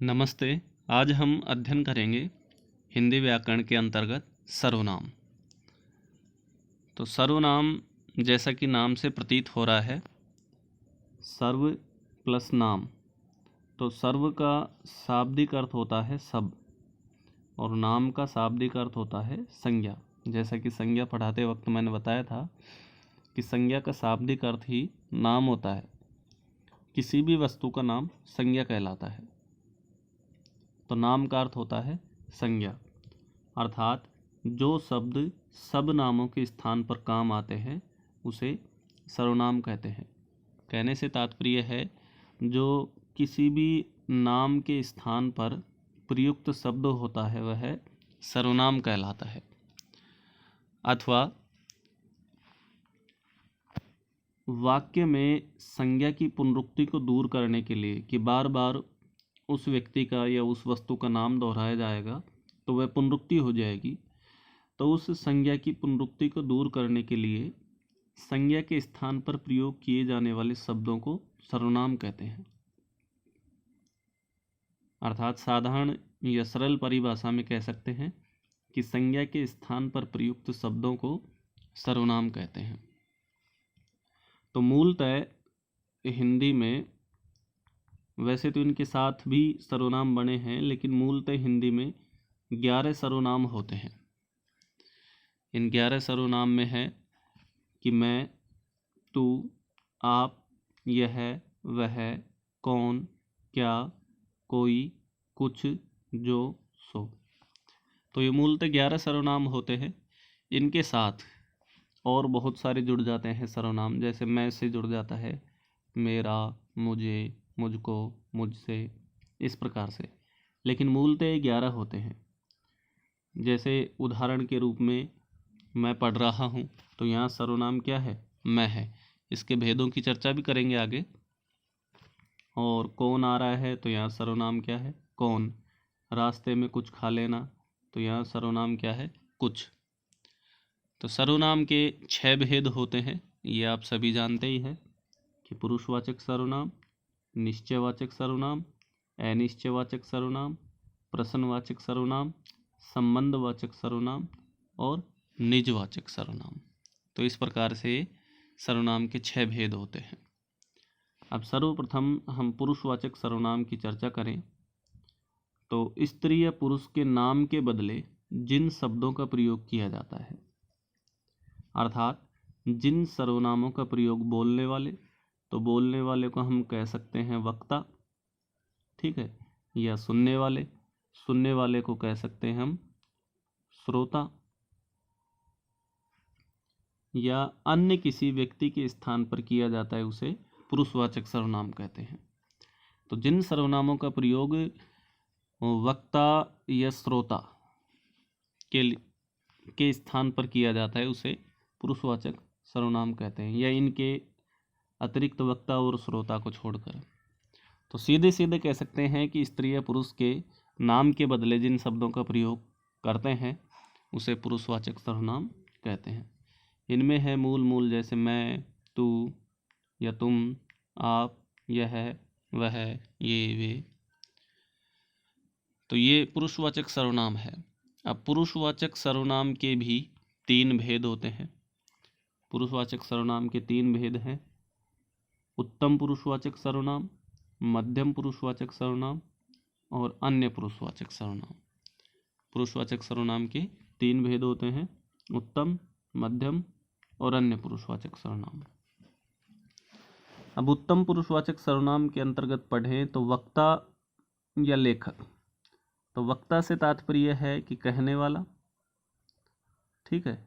नमस्ते। आज हम अध्ययन करेंगे हिंदी व्याकरण के अंतर्गत सर्वनाम। तो सर्वनाम जैसा कि नाम से प्रतीत हो रहा है, सर्व प्लस नाम। तो सर्व का शाब्दिक अर्थ होता है सब और नाम का शाब्दिक अर्थ होता है संज्ञा। जैसा कि संज्ञा पढ़ाते वक्त मैंने बताया था कि संज्ञा का शाब्दिक अर्थ ही नाम होता है। किसी भी वस्तु का नाम संज्ञा कहलाता है। तो नाम का अर्थ होता है संज्ञा, अर्थात जो शब्द सब नामों के स्थान पर काम आते हैं उसे सर्वनाम कहते हैं। कहने से तात्पर्य है जो किसी भी नाम के स्थान पर प्रयुक्त शब्द होता है वह सर्वनाम कहलाता है। अथवा वाक्य में संज्ञा की पुनरुक्ति को दूर करने के लिए कि बार बार उस व्यक्ति का या उस वस्तु का नाम दोहराया जाएगा तो वह पुनरुक्ति हो जाएगी। तो उस संज्ञा की पुनरुक्ति को दूर करने के लिए संज्ञा के स्थान पर प्रयोग किए जाने वाले शब्दों को सर्वनाम कहते हैं। अर्थात साधारण या सरल परिभाषा में कह सकते हैं कि संज्ञा के स्थान पर प्रयुक्त शब्दों को सर्वनाम कहते हैं। तो मूलतः हिंदी में वैसे तो इनके साथ भी सर्वनाम बने हैं, लेकिन मूलतः हिंदी में 11 सर्वनाम होते हैं। इन 11 सर्वनाम में है कि मैं, तू, आप, यह, वह, कौन, क्या, कोई, कुछ, जो, सो। तो ये मूलतः 11 सर्वनाम होते हैं। इनके साथ और बहुत सारे जुड़ जाते हैं सर्वनाम। जैसे मैं से जुड़ जाता है मेरा, मुझे, मुझको, मुझसे, इस प्रकार से। लेकिन मूलतः 11 होते हैं। जैसे उदाहरण के रूप में मैं पढ़ रहा हूँ, तो यहाँ सर्वनाम क्या है? मैं है। इसके भेदों की चर्चा भी करेंगे आगे। और कौन आ रहा है, तो यहाँ सर्वनाम क्या है? कौन। रास्ते में कुछ खा लेना, तो यहाँ सर्वनाम क्या है? कुछ। तो सर्वनाम के 6 भेद होते हैं, ये आप सभी जानते ही हैं कि पुरुषवाचक सर्वनाम, निश्चयवाचक सर्वनाम, अनिश्चयवाचक सर्वनाम, प्रश्नवाचक सर्वनाम, संबंधवाचक सर्वनाम और निजवाचक सर्वनाम। तो इस प्रकार से सर्वनाम के 6 भेद होते हैं। अब सर्वप्रथम हम पुरुषवाचक सर्वनाम की चर्चा करें तो स्त्री या पुरुष के नाम के बदले जिन शब्दों का प्रयोग किया जाता है, अर्थात जिन सर्वनामों का प्रयोग बोलने वाले, तो बोलने वाले को हम कह सकते हैं वक्ता, ठीक है, या सुनने वाले को कह सकते हैं हम श्रोता, या अन्य किसी व्यक्ति के स्थान पर किया जाता है उसे पुरुषवाचक सर्वनाम कहते हैं। तो जिन सर्वनामों का प्रयोग वक्ता या श्रोता के स्थान पर किया जाता है उसे पुरुषवाचक सर्वनाम कहते हैं, या इनके अतिरिक्त वक्ता और श्रोता को छोड़कर। तो सीधे सीधे कह सकते हैं कि स्त्री या पुरुष के नाम के बदले जिन शब्दों का प्रयोग करते हैं उसे पुरुषवाचक सर्वनाम कहते हैं। इनमें है मूल जैसे मैं, तू या तुम, आप, यह, वह, ये, वे। तो ये पुरुषवाचक सर्वनाम है। अब पुरुषवाचक सर्वनाम के भी 3 भेद होते हैं। पुरुषवाचक सर्वनाम के 3 भेद हैं: उत्तम पुरुषवाचक सर्वनाम, मध्यम पुरुषवाचक सर्वनाम और अन्य पुरुषवाचक सर्वनाम। पुरुषवाचक सर्वनाम के 3 भेद होते हैं: उत्तम, मध्यम और अन्य पुरुषवाचक सर्वनाम। अब उत्तम पुरुषवाचक सर्वनाम के अंतर्गत पढ़ें तो वक्ता या लेखक। तो वक्ता से तात्पर्य है कि कहने वाला, ठीक है,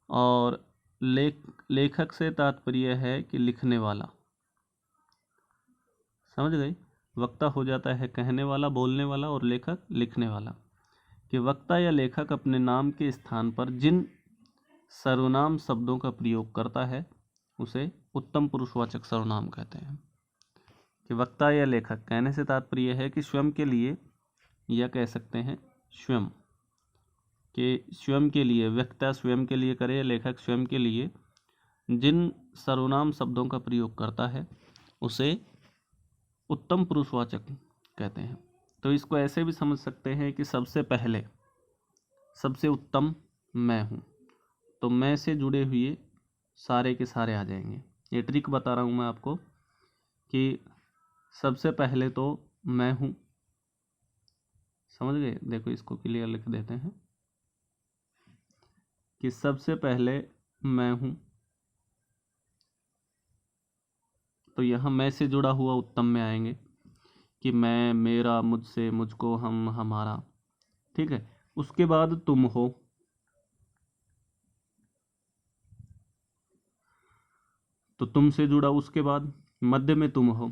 और लेखक से तात्पर्य है कि लिखने वाला। समझ गए? वक्ता हो जाता है कहने वाला, बोलने वाला, और लेखक लिखने वाला। कि वक्ता या लेखक अपने नाम के स्थान पर जिन सर्वनाम शब्दों का प्रयोग करता है उसे उत्तम पुरुषवाचक सर्वनाम कहते हैं। कि वक्ता या लेखक कहने से तात्पर्य है कि स्वयं के लिए, या कह सकते हैं स्वयं के लिए, वक्ता स्वयं के लिए करे, लेखक स्वयं के लिए जिन सर्वनाम शब्दों का प्रयोग करता है उसे उत्तम पुरुषवाचक कहते हैं। तो इसको ऐसे भी समझ सकते हैं कि सबसे पहले, सबसे उत्तम मैं हूँ, तो मैं से जुड़े हुए सारे के सारे आ जाएंगे। ये ट्रिक बता रहा हूँ मैं आपको कि सबसे पहले तो मैं हूँ, समझ गए। देखो इसको क्लियर लिख देते हैं कि सबसे पहले मैं हूँ, तो यहाँ मैं से जुड़ा हुआ उत्तम में आएंगे कि मैं, मेरा, मुझसे, मुझको, हम, हमारा, ठीक है। उसके बाद तुम हो, तो तुम से जुड़ा, उसके बाद मध्य में तुम हो,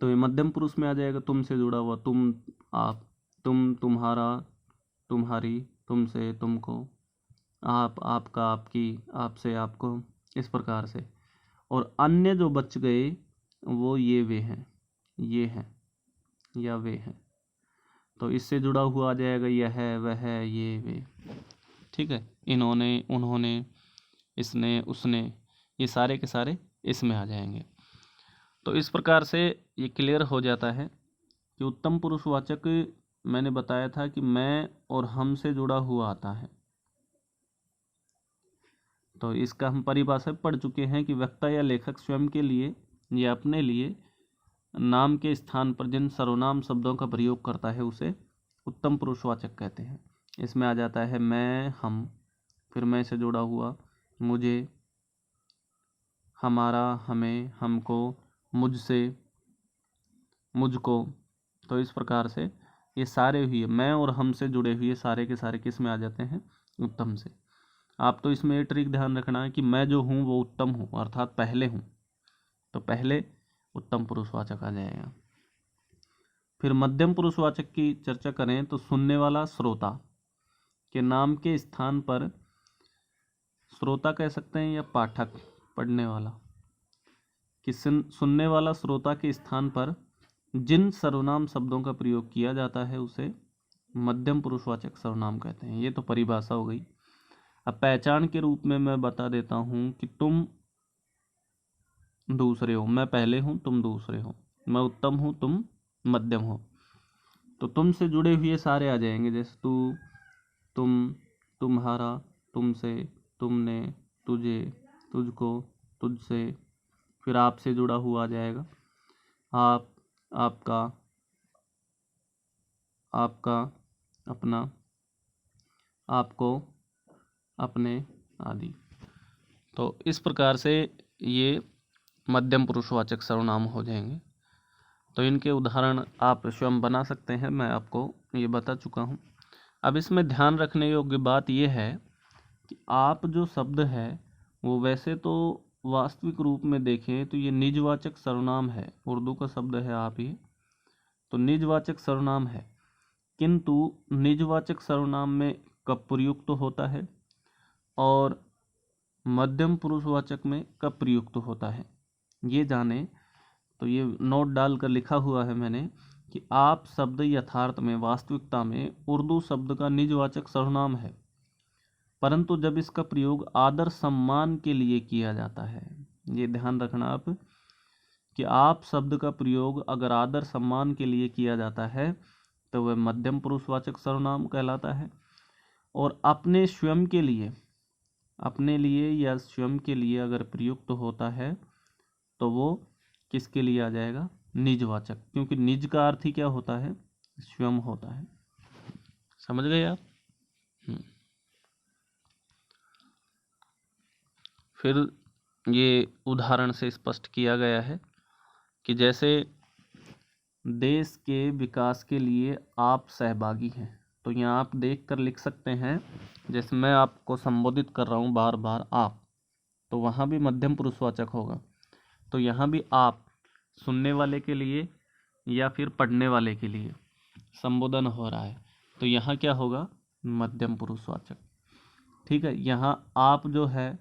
तो ये मध्यम पुरुष में आ जाएगा, तुम से जुड़ा हुआ, तुम, आप, तुम, तुम्हारा, तुम्हारी, तुमसे, तुमको, आप, आपका, आपकी, आपसे, आपको, इस प्रकार से। और अन्य जो बच गए वो ये, वे हैं, ये हैं या वे हैं, तो इससे जुड़ा हुआ आ जाएगा यह है, वह है, ये, वे, ठीक है। इन्होंने, उन्होंने, इसने, उसने, ये सारे के सारे इसमें आ जाएंगे। तो इस प्रकार से ये क्लियर हो जाता है कि उत्तम पुरुषवाचक मैंने बताया था कि मैं और हम से जुड़ा हुआ आता है। तो इसका हम परिभाषा पढ़ चुके हैं कि वक्ता या लेखक स्वयं के लिए या अपने लिए नाम के स्थान पर जिन सर्वनाम शब्दों का प्रयोग करता है उसे उत्तम पुरुषवाचक कहते हैं। इसमें आ जाता है मैं, हम, फिर मैं से जुड़ा हुआ मुझे, हमारा, हमें, हमको, मुझसे, मुझको। तो इस प्रकार से ये सारे हुए मैं और हम से जुड़े हुए सारे के सारे किस में आ जाते हैं, उत्तम से। आप तो इसमें ये ट्रिक ध्यान रखना है कि मैं जो हूँ वो उत्तम हूँ, अर्थात पहले हूँ, तो पहले उत्तम पुरुषवाचक आ जाएगा। फिर मध्यम पुरुषवाचक की चर्चा करें तो सुनने वाला, श्रोता के नाम के स्थान पर श्रोता कह सकते हैं या पाठक, पढ़ने वाला, कि सुनने वाला श्रोता के स्थान पर जिन सर्वनाम शब्दों का प्रयोग किया जाता है उसे मध्यम पुरुषवाचक सर्वनाम कहते हैं। ये तो परिभाषा हो गई। अब पहचान के रूप में मैं बता देता हूँ कि तुम दूसरे हो, मैं पहले हूँ, तुम दूसरे हो, मैं उत्तम हूँ, तुम मध्यम हो। तो तुम से जुड़े हुए सारे आ जाएंगे, जैसे तू, तुम, तुम्हारा, तुमसे, तुमने, तुझे, तुझको, तुझसे। फिर आपसे जुड़ा हुआ आ जाएगा आप, आपका, आपका, अपना, आपको, अपने, आदि। तो इस प्रकार से ये मध्यम पुरुषवाचक सर्वनाम हो जाएंगे। तो इनके उदाहरण आप स्वयं बना सकते हैं, मैं आपको ये बता चुका हूँ। अब इसमें ध्यान रखने योग्य बात यह है कि आप जो शब्द है वो वैसे तो वास्तविक रूप में देखें तो ये निजवाचक सर्वनाम है, उर्दू का शब्द है आप ही, तो निजवाचक सर्वनाम है। किंतु निजवाचक सर्वनाम में कब प्रयुक्त होता है और मध्यम पुरुषवाचक में कब प्रयुक्त होता है, ये जाने तो ये नोट डालकर लिखा हुआ है मैंने कि आप शब्द यथार्थ में, वास्तविकता में उर्दू शब्द का निजवाचक सर्वनाम है, परंतु जब इसका प्रयोग आदर सम्मान के लिए किया जाता है, ये ध्यान रखना आप कि आप शब्द का प्रयोग अगर आदर सम्मान के लिए किया जाता है तो वह मध्यम पुरुषवाचक सर्वनाम कहलाता है। और अपने स्वयं के लिए, अपने लिए या स्वयं के लिए अगर प्रयुक्त होता है तो वो किसके लिए आ जाएगा, निजवाचक, क्योंकि निज का अर्थ ही क्या होता है, स्वयं होता है। समझ गए आप। फिर ये उदाहरण से स्पष्ट किया गया है कि जैसे देश के विकास के लिए आप सहभागी हैं, तो यहाँ आप देख कर लिख सकते हैं, जैसे मैं आपको संबोधित कर रहा हूँ बार बार आप, तो वहाँ भी मध्यम पुरुषवाचक होगा। तो यहाँ भी आप सुनने वाले के लिए या फिर पढ़ने वाले के लिए संबोधन हो रहा है, तो यहाँ क्या होगा, मध्यम पुरुषवाचक। ठीक है, यहाँ आप जो है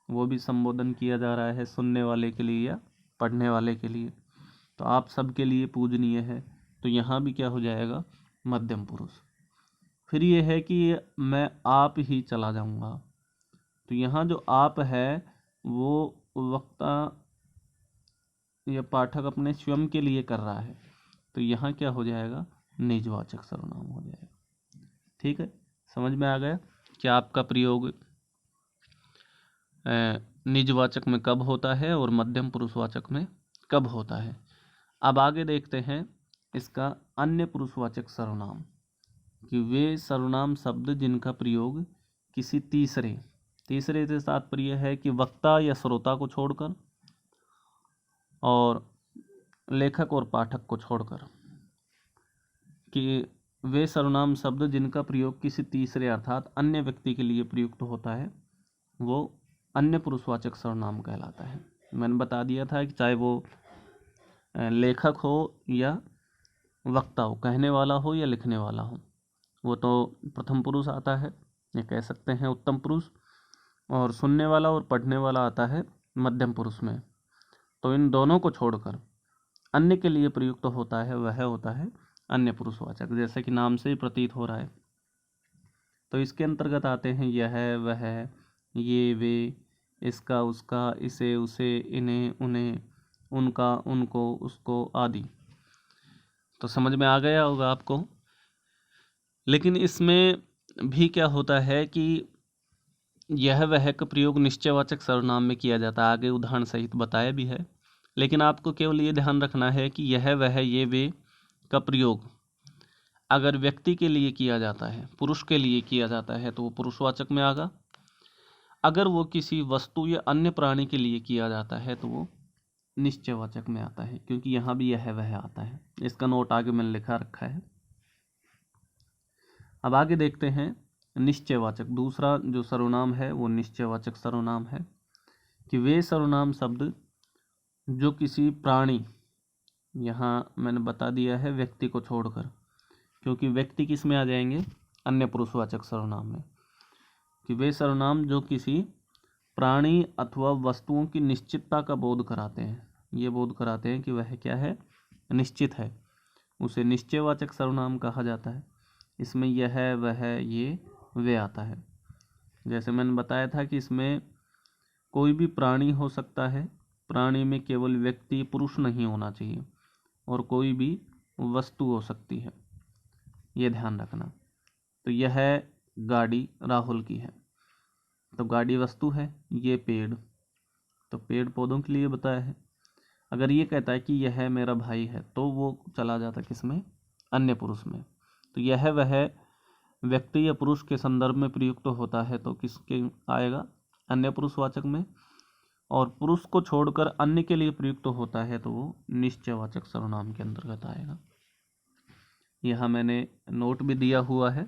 वो भी संबोधन किया जा रहा है सुनने वाले के लिए या पढ़ने वाले के लिए, तो आप सबके लिए पूजनीय है, तो यहाँ भी क्या हो जाएगा, मध्यम पुरुष। फिर ये है कि मैं आप ही चला जाऊँगा, तो यहाँ जो आप है वो वक्ता या पाठक अपने स्वयं के लिए कर रहा है, तो यहाँ क्या हो जाएगा, निजवाचक सर्वनाम हो जाएगा। ठीक है, समझ में आ गया कि आपका प्रयोग निजवाचक में कब होता है और मध्यम पुरुषवाचक में कब होता है। अब आगे देखते हैं इसका अन्य पुरुषवाचक सर्वनाम, कि वे सर्वनाम शब्द जिनका प्रयोग किसी तीसरे से तात्पर्य है कि वक्ता या श्रोता को छोड़कर और लेखक और पाठक को छोड़कर, कि वे सर्वनाम शब्द जिनका प्रयोग किसी तीसरे अर्थात अन्य व्यक्ति के लिए प्रयुक्त होता है वो अन्य पुरुषवाचक सर्वनाम कहलाता है। मैंने बता दिया था कि चाहे वो लेखक हो या वक्ता हो, कहने वाला हो या लिखने वाला हो, वो तो प्रथम पुरुष आता है, ये कह सकते हैं उत्तम पुरुष, और सुनने वाला और पढ़ने वाला आता है मध्यम पुरुष में। तो इन दोनों को छोड़कर अन्य के लिए प्रयुक्त होता है वह होता है अन्य पुरुषवाचक, जैसे कि नाम से ही प्रतीत हो रहा है। तो इसके अंतर्गत आते हैं यह, वह, ये, वे, इसका, उसका, इसे, उसे, इन्हें, उन्हें, उनका, उनको, उसको आदि। तो समझ में आ गया होगा आपको। लेकिन इसमें भी क्या होता है कि यह वह का प्रयोग निश्चयवाचक सर्वनाम में किया जाता है, आगे उदाहरण सहित बताया भी है। लेकिन आपको केवल ये ध्यान रखना है कि यह वह, ये, वे का प्रयोग अगर व्यक्ति के लिए किया जाता है, पुरुष के लिए किया जाता है, तो वो पुरुषवाचक में आगा। अगर वो किसी वस्तु या अन्य प्राणी के लिए किया जाता है तो वो निश्चयवाचक में आता है, क्योंकि यहाँ भी यह वह आता है। इसका नोट आगे मैंने लिखा रखा है। अब आगे देखते हैं निश्चयवाचक, दूसरा जो सर्वनाम है वो निश्चयवाचक सर्वनाम है, कि वे सर्वनाम शब्द जो किसी प्राणी, यहाँ मैंने बता दिया है व्यक्ति को छोड़कर, क्योंकि व्यक्ति किस में आ जाएंगे, अन्य पुरुषवाचक सर्वनाम में, कि वे सर्वनाम जो किसी प्राणी अथवा वस्तुओं की निश्चितता का बोध कराते हैं, ये बोध कराते हैं कि वह क्या है, निश्चित है, उसे निश्चयवाचक सर्वनाम कहा जाता है। इसमें यह, वह, ये, वे आता है। जैसे मैंने बताया था कि इसमें कोई भी प्राणी हो सकता है, प्राणी में केवल व्यक्ति पुरुष नहीं होना चाहिए, और कोई भी वस्तु हो सकती है, ये ध्यान रखना। तो यह गाड़ी राहुल की है, तो गाड़ी वस्तु है, ये पेड़, तो पेड़ पौधों के लिए बताया है। अगर ये कहता है कि यह मेरा भाई है, तो वो चला जाता किसमें, अन्य पुरुष में। तो यह वह व्यक्ति या पुरुष के संदर्भ में प्रयुक्त होता है तो किसके आएगा, अन्य पुरुषवाचक में। और पुरुष को छोड़कर अन्य के लिए प्रयुक्त होता है तो वो निश्चयवाचक सर्वनाम के अंतर्गत आएगा। यहाँ मैंने नोट भी दिया हुआ है,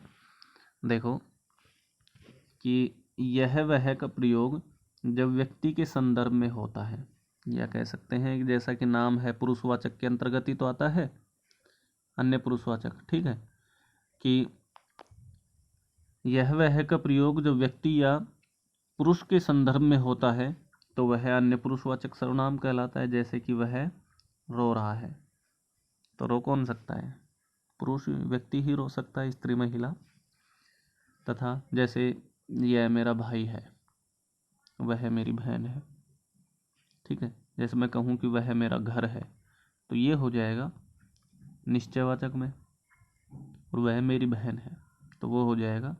देखो, कि यह वह का प्रयोग जब व्यक्ति के संदर्भ में होता है, या कह सकते हैं कि जैसा कि नाम है पुरुषवाचक के अंतर्गत ही तो आता है, अन्य पुरुषवाचक, ठीक है, कि यह वह का प्रयोग जब व्यक्ति या पुरुष के संदर्भ में होता है तो वह अन्य पुरुषवाचक सर्वनाम कहलाता है। जैसे कि वह रो रहा है, तो रो कौन सकता है, पुरुष व्यक्ति ही रो सकता है, स्त्री महिला। तथा जैसे यह मेरा भाई है, वह मेरी बहन है, ठीक है। जैसे मैं कहूँ कि वह मेरा घर है, तो ये हो जाएगा निश्चयवाचक में, और वह मेरी बहन है तो वो हो जाएगा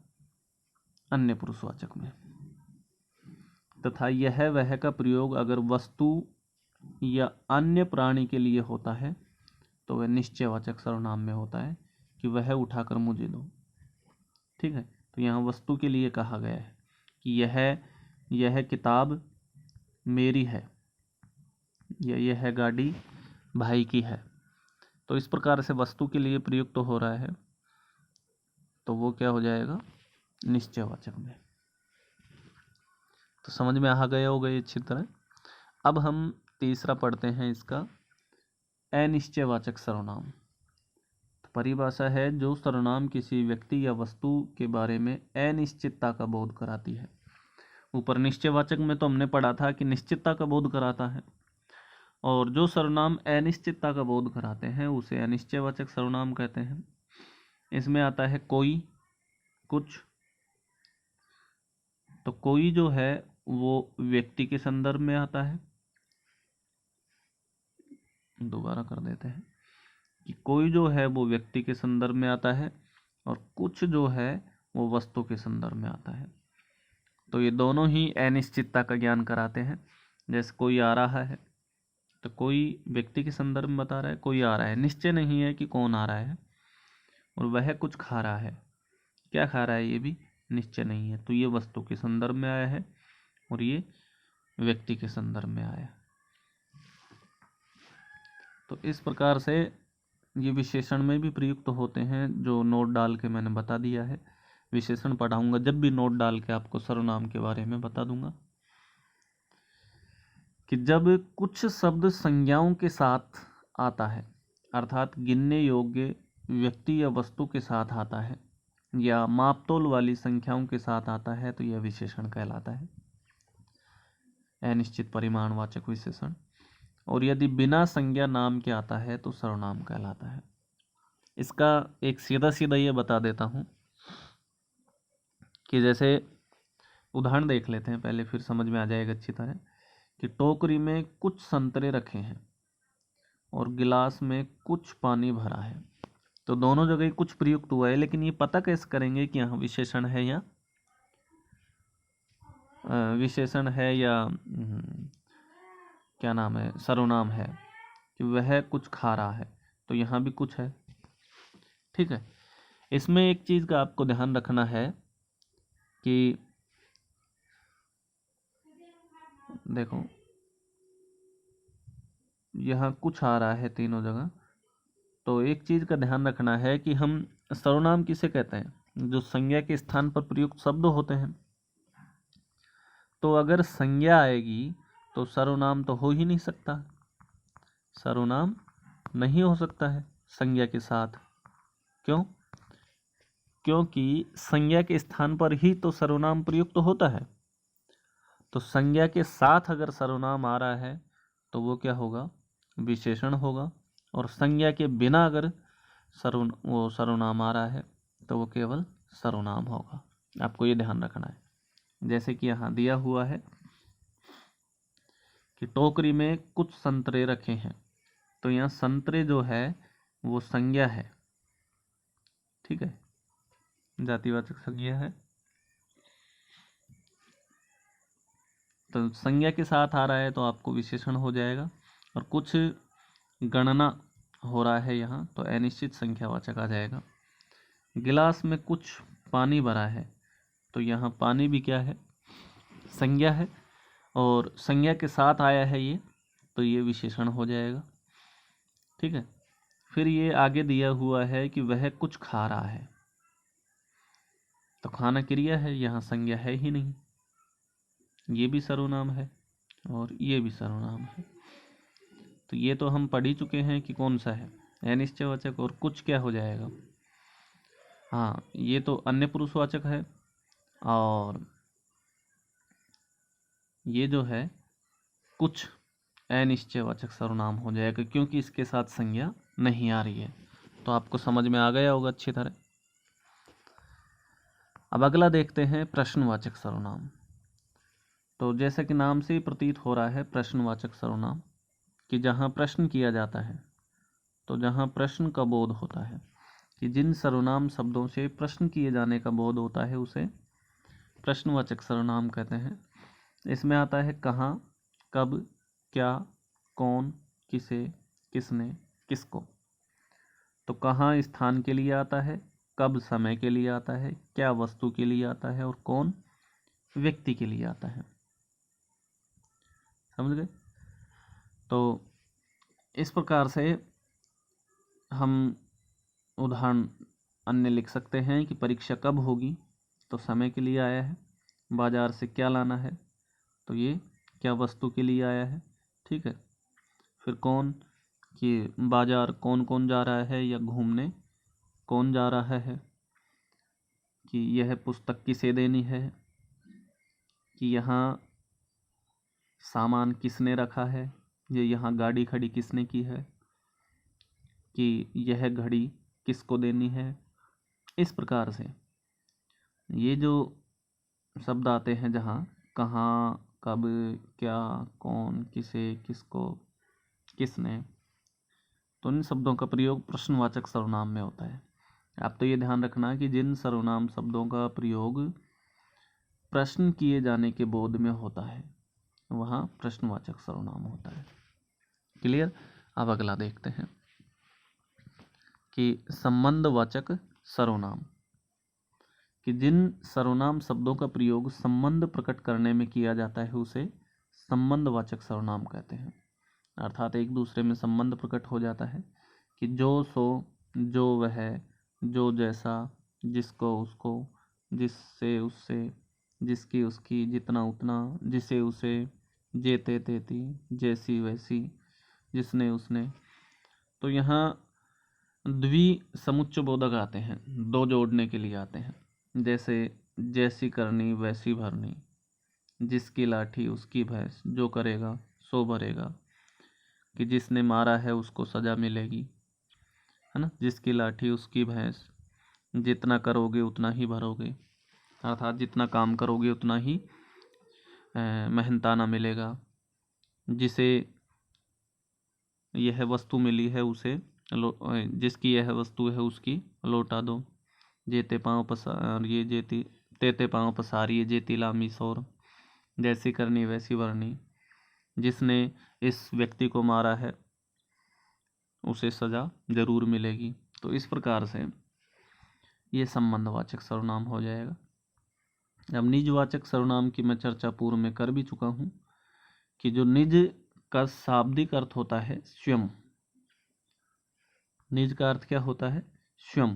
अन्य पुरुषवाचक में। तथा यह वह का प्रयोग अगर वस्तु या अन्य प्राणी के लिए होता है तो वह निश्चयवाचक सर्वनाम में होता है, कि वह उठाकर मुझे दो, ठीक है। तो यहाँ वस्तु के लिए कहा गया है कि यह किताब मेरी है, या यह गाड़ी भाई की है। तो इस प्रकार से वस्तु के लिए प्रयुक्त हो रहा है तो वो क्या हो जाएगा, निश्चयवाचक में। तो समझ में आ गया होगा ये अच्छी तरह। अब हम तीसरा पढ़ते हैं इसका अनिश्चयवाचक सर्वनाम। तो परिभाषा है, जो सर्वनाम किसी व्यक्ति या वस्तु के बारे में अनिश्चितता का बोध कराती है। ऊपर निश्चयवाचक में तो हमने पढ़ा था कि निश्चितता का बोध कराता है, और जो सर्वनाम अनिश्चितता का बोध कराते हैं उसे अनिश्चयवाचक सर्वनाम कहते हैं। इसमें आता है कोई, कुछ। तो कोई जो है वो व्यक्ति के संदर्भ में आता है, दोबारा कर देते हैं। कि कोई जो है वो व्यक्ति के संदर्भ में आता है और कुछ जो है वो वस्तु के संदर्भ में आता है। तो ये दोनों ही अनिश्चितता का ज्ञान कराते हैं। जैसे कोई आ रहा है तो कोई व्यक्ति के संदर्भ में बता रहा है, कोई आ रहा है, निश्चय नहीं है कि कौन आ रहा है, और वह कुछ खा रहा है, क्या खा रहा है ये भी निश्चय नहीं है। तो ये वस्तु के संदर्भ में आया है और ये व्यक्ति के संदर्भ में आया। तो इस प्रकार से ये विशेषण में भी प्रयुक्त होते हैं, जो नोट डाल के मैंने बता दिया है। विशेषण पढ़ाऊंगा जब भी नोट डाल के आपको सर्वनाम के बारे में बता दूंगा कि जब कुछ शब्द संज्ञाओं के साथ आता है, अर्थात गिनने योग्य व्यक्ति या वस्तु के साथ आता है या मापतोल वाली संख्याओं के साथ आता है, तो यह विशेषण कहलाता है, अनिश्चित परिमाणवाचक विशेषण। और यदि बिना संज्ञा नाम के आता है तो सर्वनाम कहलाता है। इसका एक सीधा सीधा ये बता देता हूँ कि जैसे उदाहरण देख लेते हैं पहले, फिर समझ में आ जाएगा अच्छी तरह कि टोकरी में कुछ संतरे रखे हैं और गिलास में कुछ पानी भरा है। तो दोनों जगह कुछ प्रयुक्त हुआ है, लेकिन ये पता कैसे करेंगे कि यहाँ विशेषण है या क्या नाम है, सर्वनाम है, कि वह कुछ खा रहा है, तो यहाँ भी कुछ है। ठीक है, इसमें एक चीज़ का आपको ध्यान रखना है कि देखो यहाँ कुछ आ रहा है तीनों जगह, तो एक चीज़ का ध्यान रखना है कि हम सर्वनाम किसे कहते हैं, जो संज्ञा के स्थान पर प्रयुक्त शब्द होते हैं। तो अगर संज्ञा आएगी तो सर्वनाम तो हो ही नहीं सकता, सर्वनाम नहीं हो सकता है संज्ञा के साथ। क्यों? क्योंकि संज्ञा के स्थान पर ही तो सर्वनाम प्रयुक्त होता है। तो संज्ञा के साथ अगर सर्वनाम आ रहा है तो वो क्या होगा, विशेषण होगा। और संज्ञा के बिना अगर सर्वनाम आ रहा है तो वो केवल सर्वनाम होगा। आपको ये ध्यान रखना है। जैसे कि यहाँ दिया हुआ है कि टोकरी में कुछ संतरे रखे हैं, तो यहाँ संतरे जो है वो संज्ञा है। ठीक है, जातिवाचक संज्ञा है, तो संज्ञा के साथ आ रहा है तो आपको विशेषण हो जाएगा। और कुछ गणना हो रहा है यहाँ, तो अनिश्चित संख्यावाचक आ जाएगा। गिलास में कुछ पानी भरा है, तो यहाँ पानी भी क्या है, संज्ञा है, और संज्ञा के साथ आया है ये, तो ये विशेषण हो जाएगा। ठीक है, फिर ये आगे दिया हुआ है कि वह कुछ खा रहा है, तो खाना क्रिया है, यहाँ संज्ञा है ही नहीं, ये भी सर्वनाम है और ये भी सर्वनाम है। तो ये तो हम पढ़ ही चुके हैं कि कौन सा है, अनिश्चयवाचक। और कुछ क्या हो जाएगा, हाँ ये तो अन्य पुरुषवाचक है, और ये जो है कुछ अनिश्चयवाचक सर्वनाम हो जाएगा, क्योंकि इसके साथ संज्ञा नहीं आ रही है। तो आपको समझ में आ गया होगा अच्छी तरह। अब अगला देखते हैं प्रश्नवाचक सर्वनाम। तो जैसा कि नाम से ही प्रतीत हो रहा है, प्रश्नवाचक सर्वनाम, कि जहाँ प्रश्न किया जाता है, तो जहाँ प्रश्न का बोध होता है, कि जिन सर्वनाम शब्दों से प्रश्न किए जाने का बोध होता है उसे प्रश्नवाचक सर्वनाम कहते हैं। इसमें आता है कहाँ, कब, क्या, कौन, किसे, किसने, किसको। तो कहाँ स्थान के लिए आता है, कब समय के लिए आता है, क्या वस्तु के लिए आता है, और कौन व्यक्ति के लिए आता है। समझ गए? तो इस प्रकार से हम उदाहरण अन्य लिख सकते हैं कि परीक्षा कब होगी, तो समय के लिए आया है। बाजार से क्या लाना है, तो ये क्या वस्तु के लिए आया है। ठीक है, फिर कौन, कि बाजार कौन कौन जा रहा है या घूमने कौन जा रहा है, कि यह पुस्तक किसे देनी है, कि यहाँ सामान किसने रखा है, ये यहाँ गाड़ी खड़ी किसने की है, कि यह घड़ी किसको देनी है। इस प्रकार से ये जो शब्द आते हैं, जहाँ कहाँ, कब, क्या, कौन, किसे, किसको, किसने, तो इन शब्दों का प्रयोग प्रश्नवाचक सर्वनाम में होता है। आप तो ये ध्यान रखना कि जिन सर्वनाम शब्दों का प्रयोग प्रश्न किए जाने के बोध में होता है वहाँ प्रश्नवाचक सर्वनाम होता है। क्लियर। अब अगला देखते हैं कि संबंधवाचक सर्वनाम, कि जिन सर्वनाम शब्दों का प्रयोग संबंध प्रकट करने में किया जाता है उसे संबंधवाचक सर्वनाम कहते हैं। अर्थात एक दूसरे में संबंध प्रकट हो जाता है कि जो सो, जो वह, जो जैसा, जिसको उसको, जिससे उससे, जिसकी उसकी, जितना उतना, जिसे उसे, जेते तेती, जैसी वैसी, जिसने उसने। तो यहाँ द्वि समुच्चय बोधक आते हैं, दो जोड़ने के लिए आते हैं। जैसे जैसी करनी वैसी भरनी, जिसकी लाठी उसकी भैंस, जो करेगा सो भरेगा, कि जिसने मारा है उसको सजा मिलेगी, है ना। जिसकी लाठी उसकी भैंस, जितना करोगे उतना ही भरोगे, अर्थात जितना काम करोगे उतना ही मेहनताना मिलेगा। जिसे यह वस्तु मिली है उसे जिसकी यह वस्तु है उसकी लौटा दो। जेते पाँव पसार ये जेती, तेते पाँव पसारिए जेती लामी सोर, जैसी करनी वैसी भरनी, जिसने इस व्यक्ति को मारा है उसे सजा जरूर मिलेगी। तो इस प्रकार से ये संबंधवाचक सर्वनाम हो जाएगा। अब निजवाचक सर्वनाम की मैं चर्चा पूर्व में कर भी चुका हूँ कि जो निज का शाब्दिक अर्थ होता है स्वयं। निज का अर्थ क्या होता है? स्वयं।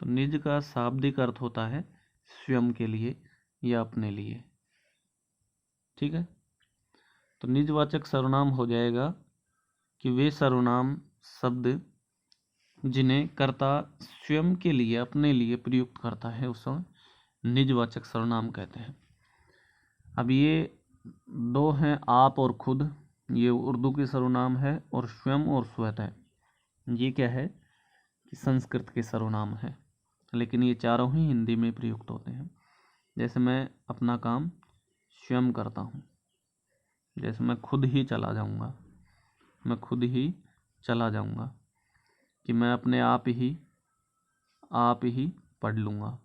तो निज का शाब्दिक अर्थ होता है स्वयं के लिए या अपने लिए। ठीक है। तो निजवाचक सर्वनाम हो जाएगा कि वे सर्वनाम शब्द जिन्हें कर्ता स्वयं के लिए, अपने लिए प्रयुक्त करता है उसे निजवाचक सर्वनाम कहते हैं। अब ये दो हैं, आप और खुद, ये उर्दू के सर्वनाम है, और स्वयं और स्वतः ये क्या है कि संस्कृत के सर्वनाम है। लेकिन ये चारों ही हिंदी में प्रयुक्त होते हैं। जैसे मैं अपना काम स्वयं करता हूँ, जैसे मैं खुद ही चला जाऊँगा, मैं खुद ही चला जाऊँगा, कि मैं अपने आप ही पढ़ लूँगा,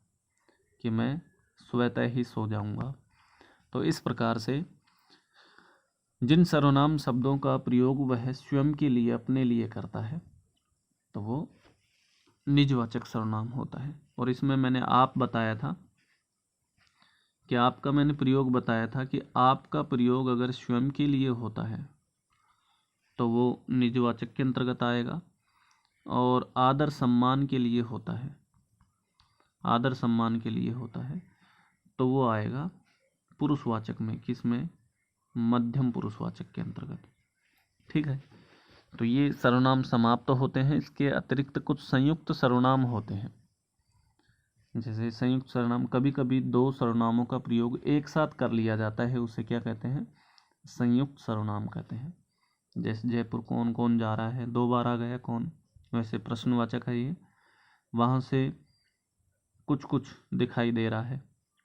कि मैं स्वतः ही सो जाऊँगा। तो इस प्रकार से जिन सर्वनाम शब्दों का प्रयोग वह स्वयं के लिए, अपने लिए करता है तो वो निजवाचक सर्वनाम होता है। और इसमें मैंने आप बताया था कि आपका मैंने प्रयोग बताया था कि आपका प्रयोग अगर स्वयं के लिए होता है तो वो निजवाचक के अंतर्गत आएगा, और आदर सम्मान के लिए होता है, आदर सम्मान के लिए होता है तो वो आएगा पुरुषवाचक में। किसमें? मध्यम पुरुषवाचक के अंतर्गत। ठीक है। तो ये सर्वनाम समाप्त तो होते हैं। इसके अतिरिक्त कुछ संयुक्त सर्वनाम होते हैं। जैसे संयुक्त सर्वनाम, कभी कभी दो सर्वनामों का प्रयोग एक साथ कर लिया जाता है, उसे क्या कहते हैं? संयुक्त सर्वनाम कहते हैं। जैसे जयपुर कौन कौन जा रहा है, दो बार आ गया कौन, वैसे प्रश्नवाचक है ये, वहाँ से कुछ कुछ दिखाई दे रहा है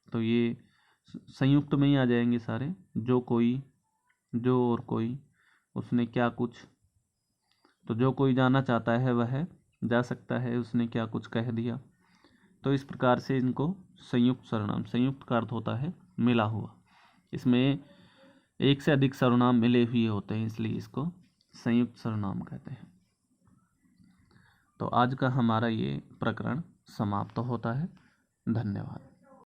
तो ये संयुक्त में ही आ जाएंगे सारे। जो कोई, जो और कोई, उसने क्या कुछ, तो जो कोई जाना चाहता है वह जा सकता है, उसने क्या कुछ कह दिया। तो इस प्रकार से इनको संयुक्त सर्वनाम, संयुक्त का अर्थ होता है मिला हुआ, इसमें एक से अधिक सर्वनाम मिले हुए होते हैं, इसलिए इसको संयुक्त सर्वनाम कहते हैं। तो आज का हमारा ये प्रकरण समाप्त होता है। धन्यवाद।